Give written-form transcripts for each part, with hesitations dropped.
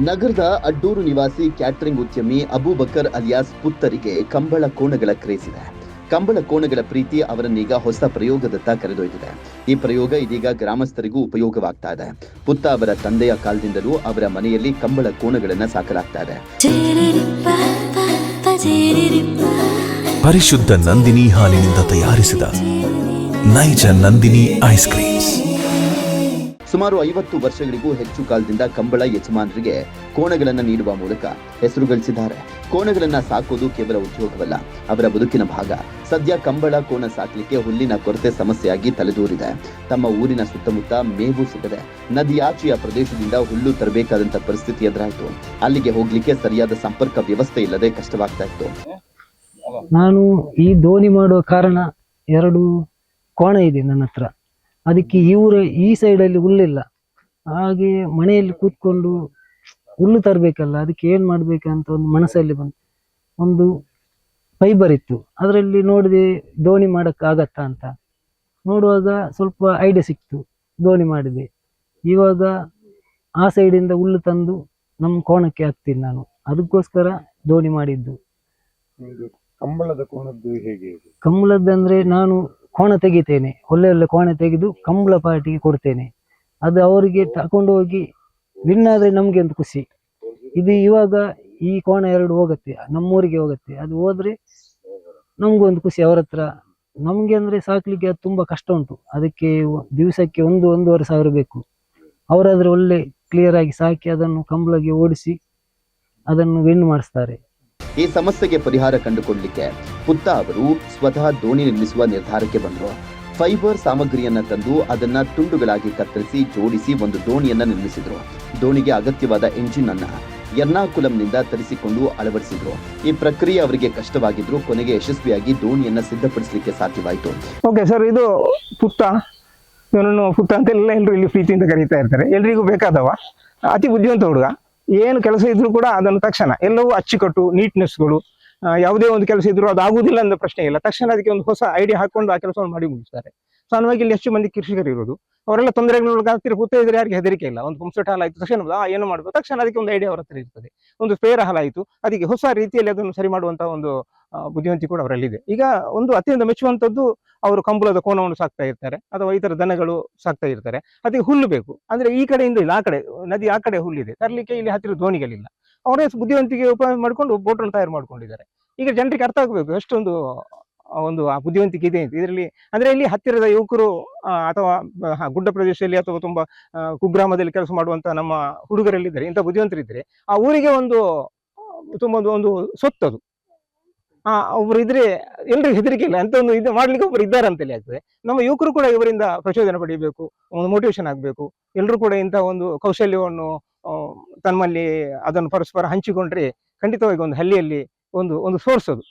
ನಗರದ ಅಡ್ಡೂರು ನಿವಾಸಿ ಕ್ಯಾಟರಿಂಗ್ ಉದ್ಯಮಿ ಅಬೂಬಕರ್ ಅಲಿಯಾಸ್ ಪುತ್ತರಿಗೆ ಕಂಬಳ ಕೋಣಗಳ ಕ್ರೇಜ್ ಇದೆ. ಕಂಬಳ ಕೋಣಗಳ ಪ್ರೀತಿ ಅವರನ್ನೀಗ ಹೊಸ ಪ್ರಯೋಗದತ್ತ ಕರೆದೊಯ್ದಿದೆ. ಈ ಪ್ರಯೋಗ ಇದೀಗ ಗ್ರಾಮಸ್ಥರಿಗೂ ಉಪಯೋಗವಾಗ್ತಾ ಇದೆ. ಪುತ್ತ ಅವರ ತಂದೆಯ ಕಾಲದಿಂದಲೂ ಅವರ ಮನೆಯಲ್ಲಿ ಕಂಬಳ ಕೋಣಗಳನ್ನ ಸಾಕಲಾಗ್ತಾ ಇದೆ. ಪರಿಶುದ್ಧ ನಂದಿನಿ ಹಾಲಿನಿಂದ ತಯಾರಿಸಿದ ನೈಜ ನಂದಿನಿ ಐಸ್ ಕ್ರೀಮ್ಸ್. ಸುಮಾರು 50 ವರ್ಷಗಳಿಗೂ ಹೆಚ್ಚು ಕಾಲದಿಂದ ಕಂಬಳ ಯಜಮಾನರಿಗೆ ಕೋಣಗಳನ್ನು ನೀಡುವ ಮೂಲಕ ಹೆಸರು ಗಳಿಸಿದ್ದಾರೆ. ಕೋಣಗಳನ್ನ ಸಾಕೋದು ಕೇವಲ ಉದ್ಯೋಗವಲ್ಲ, ಅವರ ಬದುಕಿನ ಭಾಗ. ಸದ್ಯ ಕಂಬಳ ಕೋಣ ಸಾಕಲಿಕ್ಕೆ ಹುಲ್ಲಿನ ಕೊರತೆ ಸಮಸ್ಯೆಯಾಗಿ ತಲೆದೂರಿದೆ. ತಮ್ಮ ಊರಿನ ಸುತ್ತಮುತ್ತ ಮೇವು ಸಿಗದೆ ನದಿಯಾಚೆಯ ಪ್ರದೇಶದಿಂದ ಹುಲ್ಲು ತರಬೇಕಾದಂತ ಪರಿಸ್ಥಿತಿ ಎದುರಾಯಿತು. ಅಲ್ಲಿಗೆ ಹೋಗ್ಲಿಕ್ಕೆ ಸರಿಯಾದ ಸಂಪರ್ಕ ವ್ಯವಸ್ಥೆ ಇಲ್ಲದೆ ಕಷ್ಟವಾಗ್ತಾ ಇತ್ತು. ನಾನು ಈ ದೋಣಿ ಮಾಡುವ ಕಾರಣ 2 ಕೋಣ ಇದೆ ನನ್ನ ಹತ್ರ. ಅದಕ್ಕೆ ಈ ಸೈಡಲ್ಲಿ ಹುಲ್ಲಿಲ್ಲ. ಹಾಗೆ ಮನೆಯಲ್ಲಿ ಕೂತ್ಕೊಂಡು ಹುಲ್ಲು ತರಬೇಕಲ್ಲ, ಅದಕ್ಕೆ ಏನು ಮಾಡ್ಬೇಕಂತ ಒಂದು ಮನಸ್ಸಲ್ಲಿ ಬಂತು. ಒಂದು ಫೈಬರ್ ಇತ್ತು, ಅದರಲ್ಲಿ ನೋಡಿದೆ ದೋಣಿ ಮಾಡೋಕ್ಕಾಗತ್ತಾ ಅಂತ. ನೋಡುವಾಗ ಸ್ವಲ್ಪ ಐಡಿಯಾ ಸಿಕ್ತು, ದೋಣಿ ಮಾಡಿದೆ. ಇವಾಗ ಆ ಸೈಡಿಂದ ಹುಲ್ಲು ತಂದು ನಮ್ಮ ಕೋಣಕ್ಕೆ ಹಾಕ್ತೀನಿ ನಾನು. ಅದಕ್ಕೋಸ್ಕರ ದೋಣಿ ಮಾಡಿದ್ದು. ಕಂಬಳದ ಕೋಣದ್ದು ಹೇಗೆ? ಕಂಬಳದ್ದಂದ್ರೆ ನಾನು ಕೋಣ ತೆಗಿತೇನೆ, ಒಳ್ಳೆ ಕೋಣ ತೆಗೆದು ಕಂಬಳ ಪಾರ್ಟಿಗೆ ಕೊಡ್ತೇನೆ. ಅದು ಅವರಿಗೆ ತಕೊಂಡು ಹೋಗಿ ವಿನ್ ಆದ್ರೆ ನಮ್ಗೆ ಒಂದು ಖುಷಿ. ಇದು ಇವಾಗ ಈ ಕೋಣ 2 ಹೋಗುತ್ತೆ, ನಮ್ಮೂರಿಗೆ ಹೋಗುತ್ತೆ. ಅದು ಹೋದ್ರೆ ನಮ್ಗೂ ಒಂದು ಖುಷಿ ಅವರ ಹತ್ರ. ನಮ್ಗೆ ಅಂದ್ರೆ ಸಾಕ್ಲಿಕ್ಕೆ ಅದು ತುಂಬಾ ಕಷ್ಟ ಉಂಟು. ಅದಕ್ಕೆ ದಿವಸಕ್ಕೆ 1-1.5 ಸಾವಿರ ಬೇಕು. ಅವರಾದ್ರೆ ಒಳ್ಳೆ ಕ್ಲಿಯರ್ ಆಗಿ ಸಾಕಿ ಅದನ್ನು ಕಂಬಳಗೆ ಓಡಿಸಿ ಅದನ್ನು ವಿನ್ ಮಾಡಿಸ್ತಾರೆ. ಈ ಸಮಸ್ಯೆಗೆ ಪರಿಹಾರ ಕಂಡುಕೊಳ್ಳಲಿಕ್ಕೆ ಪುತ್ತ ಅವರು ಸ್ವತಃ ದೋಣಿ ನಿರ್ಮಿಸುವ ನಿರ್ಧಾರಕ್ಕೆ ಬಂದರು. ಫೈಬರ್ ಸಾಮಗ್ರಿಯನ್ನ ತಂದು ಅದನ್ನ ತುಂಡುಗಳಾಗಿ ಕತ್ತರಿಸಿ ಜೋಡಿಸಿ ಒಂದು ದೋಣಿಯನ್ನ ನಿರ್ಮಿಸಿದ್ರು. ದೋಣಿಗೆ ಅಗತ್ಯವಾದ ಎಂಜಿನ್ ಅನ್ನ ಎರ್ನಾಕುಲಂನಿಂದ ತರಿಸಿಕೊಂಡು ಅಳವಡಿಸಿದ್ರು. ಈ ಪ್ರಕ್ರಿಯೆ ಅವರಿಗೆ ಕಷ್ಟವಾಗಿದ್ರು. ಕೊನೆಗೆ ಯಶಸ್ವಿಯಾಗಿ ದೋಣಿಯನ್ನ ಸಿದ್ಧಪಡಿಸಲಿಕ್ಕೆ ಸಾಧ್ಯವಾಯಿತು. ಓಕೆ ಸರ್, ಇದು ಪುತ್ತ. ಇವನನ್ನು ಪುತ್ತ ಅಂತೆಲ್ಲ ಎಲ್ಲರೂ ಇಲ್ಲಿ ಪ್ರೀತಿಯಿಂದ ಕರೀತಾ ಇರ್ತಾರೆ. ಎಲ್ರಿಗೂ ಬೇಕಾದವ, ಅತಿ ಬುದ್ಧಿವಂತ ಹುಡುಗ. ಏನು ಕೆಲಸ ಇದ್ರೂ ಕೂಡ ಅದನ್ನು ತಕ್ಷಣ ಎಲ್ಲವೂ ಅಚ್ಚುಕಟ್ಟು ನೀಟ್ನೆಸ್ಗಳು, ಯಾವುದೇ ಒಂದು ಕೆಲಸ ಇದ್ರೂ ಅದು ಆಗುವುದಿಲ್ಲ ಅನ್ನೋ ಪ್ರಶ್ನೆ ಇಲ್ಲ. ತಕ್ಷಣ ಅದಕ್ಕೆ ಒಂದು ಹೊಸ ಐಡಿಯಾ ಹಾಕೊಂಡು ಆ ಕೆಲಸವನ್ನು ಮಾಡಿ ಮುಗಿಸ್ತಾರೆ. ಸಾಮಾನ್ಯವಾಗಿ ಇಲ್ಲಿ ಹೆಚ್ಚು ಮಂದಿ ಕೃಷಿಕರು ಇರೋದು. ಅವರೆಲ್ಲ ತೊಂದರೆಗಳು ಪುತ್ತ ಇದ್ರೆ ಯಾರಿಗೆ ಹೆದರಿಕೆ ಇಲ್ಲ. ಒಂದು ಪಂಪ್ಸೆಟ್ ಹಾಲಾಯ್ತು ತಕ್ಷಣ ಏನು ಮಾಡಬೇಕು, ತಕ್ಷಣ ಅದಕ್ಕೆ ಒಂದು ಐಡಿಯಾ ಅವರ ಹತ್ರ ಇರ್ತದೆ. ಒಂದು ಫೇರ್ ಹಾಲಾಯಿತು, ಅದಕ್ಕೆ ಹೊಸ ರೀತಿಯಲ್ಲಿ ಅದನ್ನು ಸರಿ ಮಾಡುವಂತಹ ಒಂದು ಬುದ್ಧಿವಂತಿ ಕೂಡ ಅವರಲ್ಲಿದೆ. ಈಗ ಒಂದು ಅತ್ಯಂತ ಮೆಚ್ಚುವಂಥದ್ದು, ಅವರು ಕಂಬಳದ ಕೋಣವನ್ನು ಸಾಕ್ತಾ ಇರ್ತಾರೆ ಅಥವಾ ಇತರ ದನಗಳು ಸಾಕ್ತಾ ಇರ್ತಾರೆ. ಅದಕ್ಕೆ ಹುಲ್ಲು ಬೇಕು. ಅಂದ್ರೆ ಈ ಕಡೆಯಿಂದ ಇಲ್ಲ, ಆ ಕಡೆ ನದಿ ಆ ಕಡೆ ಹುಲ್ಲಿದೆ, ತರಲಿಕ್ಕೆ ಇಲ್ಲಿ ಹತ್ತಿರ ದೋಣಿಗಳಿಲ್ಲ. ಅವರೇ ಬುದ್ಧಿವಂತಿಕೆ ಉಪಯೋಗ ಮಾಡಿಕೊಂಡು ಬೋಟನ್ನು ತಯಾರು ಮಾಡ್ಕೊಂಡಿದ್ದಾರೆ. ಈಗ ಜನರಿಗೆ ಅರ್ಥ ಆಗಬೇಕು ಎಷ್ಟೊಂದು ಆ ಬುದ್ಧಿವಂತಿಕೆ ಇದೆ ಅಂತ ಇದರಲ್ಲಿ. ಅಂದ್ರೆ ಇಲ್ಲಿ ಹತ್ತಿರದ ಯುವಕರು ಅಥವಾ ಗುಡ್ಡ ಪ್ರದೇಶದಲ್ಲಿ ಅಥವಾ ತುಂಬಾ ಕುಗ್ರಾಮದಲ್ಲಿ ಕೆಲಸ ಮಾಡುವಂತ ನಮ್ಮ ಹುಡುಗರಲ್ಲಿದ್ದಾರೆ, ಇಂಥ ಬುದ್ಧಿವಂತರಿದ್ರೆ ಆ ಊರಿಗೆ ಒಂದು ತುಂಬಾ ಒಂದು ಸೊತ್ತದು. ಒಬ್ರು ಇದ್ರೆ ಎಲ್ರಿಗೂ ಹೆದರಿಕೆ ಇಲ್ಲ ಅಂತ ಒಂದು ಇದು ಮಾಡ್ಲಿಕ್ಕೆ ಒಬ್ರು ಇದ್ದಾರೆ ಅಂತೇಳಿ ಆಗ್ತದೆ. ನಮ್ಮ ಯುವಕರು ಕೂಡ ಇವರಿಂದ ಪ್ರಚೋದನೆ ಪಡೆಯಬೇಕು, ಒಂದು ಮೋಟಿವೇಶನ್ ಆಗ್ಬೇಕು. ಎಲ್ಲರೂ ಕೂಡ ಇಂತಹ ಒಂದು ಕೌಶಲ್ಯವನ್ನು ತಮ್ಮಲ್ಲಿ ಅದನ್ನು ಪರಸ್ಪರ ಹಂಚಿಕೊಂಡ್ರೆ ಖಂಡಿತವಾಗಿ ಒಂದು ಹಳ್ಳಿಯಲ್ಲಿ ಒಂದು ಸೋರ್ಸ್ ಅದು.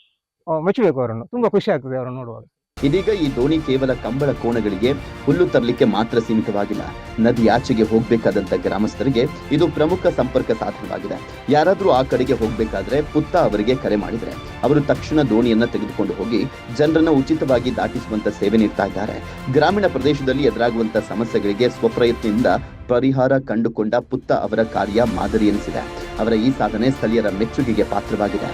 ಮೆಚ್ಚಬೇಕು ಅವರನ್ನು, ತುಂಬಾ ಖುಷಿ ಆಗ್ತದೆ ಅವರನ್ನು ನೋಡುವಾಗ. ಇದೀಗ ಈ ದೋಣಿ ಕೇವಲ ಕಂಬಳ ಕೋಣಗಳಿಗೆ ಹುಲ್ಲು ತರಲಿಕ್ಕೆ ಮಾತ್ರ ಸೀಮಿತವಾಗಿಲ್ಲ. ನದಿಯಾಚೆಗೆ ಹೋಗ್ಬೇಕಾದಂತ ಗ್ರಾಮಸ್ಥರಿಗೆ ಇದು ಪ್ರಮುಖ ಸಂಪರ್ಕ ಸಾಧನವಾಗಿದೆ. ಯಾರಾದ್ರೂ ಆ ಕಡೆಗೆ ಹೋಗ್ಬೇಕಾದ್ರೆ ಪುತ್ತ ಅವರಿಗೆ ಕರೆ ಮಾಡಿದ್ರೆ ಅವರು ತಕ್ಷಣ ದೋಣಿಯನ್ನ ತೆಗೆದುಕೊಂಡು ಹೋಗಿ ಜನರನ್ನ ಉಚಿತವಾಗಿ ದಾಟಿಸುವಂತ ಸೇವೆ ನೀಡ್ತಾ ಇದ್ದಾರೆ. ಗ್ರಾಮೀಣ ಪ್ರದೇಶದಲ್ಲಿ ಎದುರಾಗುವಂತ ಸಮಸ್ಯೆಗಳಿಗೆ ಸ್ವಪ್ರಯತ್ನದಿಂದ ಪರಿಹಾರ ಕಂಡುಕೊಂಡ ಪುತ್ತ ಅವರ ಕಾರ್ಯ ಮಾದರಿ ಎನಿಸಿದೆ. ಅವರ ಈ ಸಾಧನೆ ಸ್ಥಳೀಯರ ಮೆಚ್ಚುಗೆಗೆ ಪಾತ್ರವಾಗಿದೆ.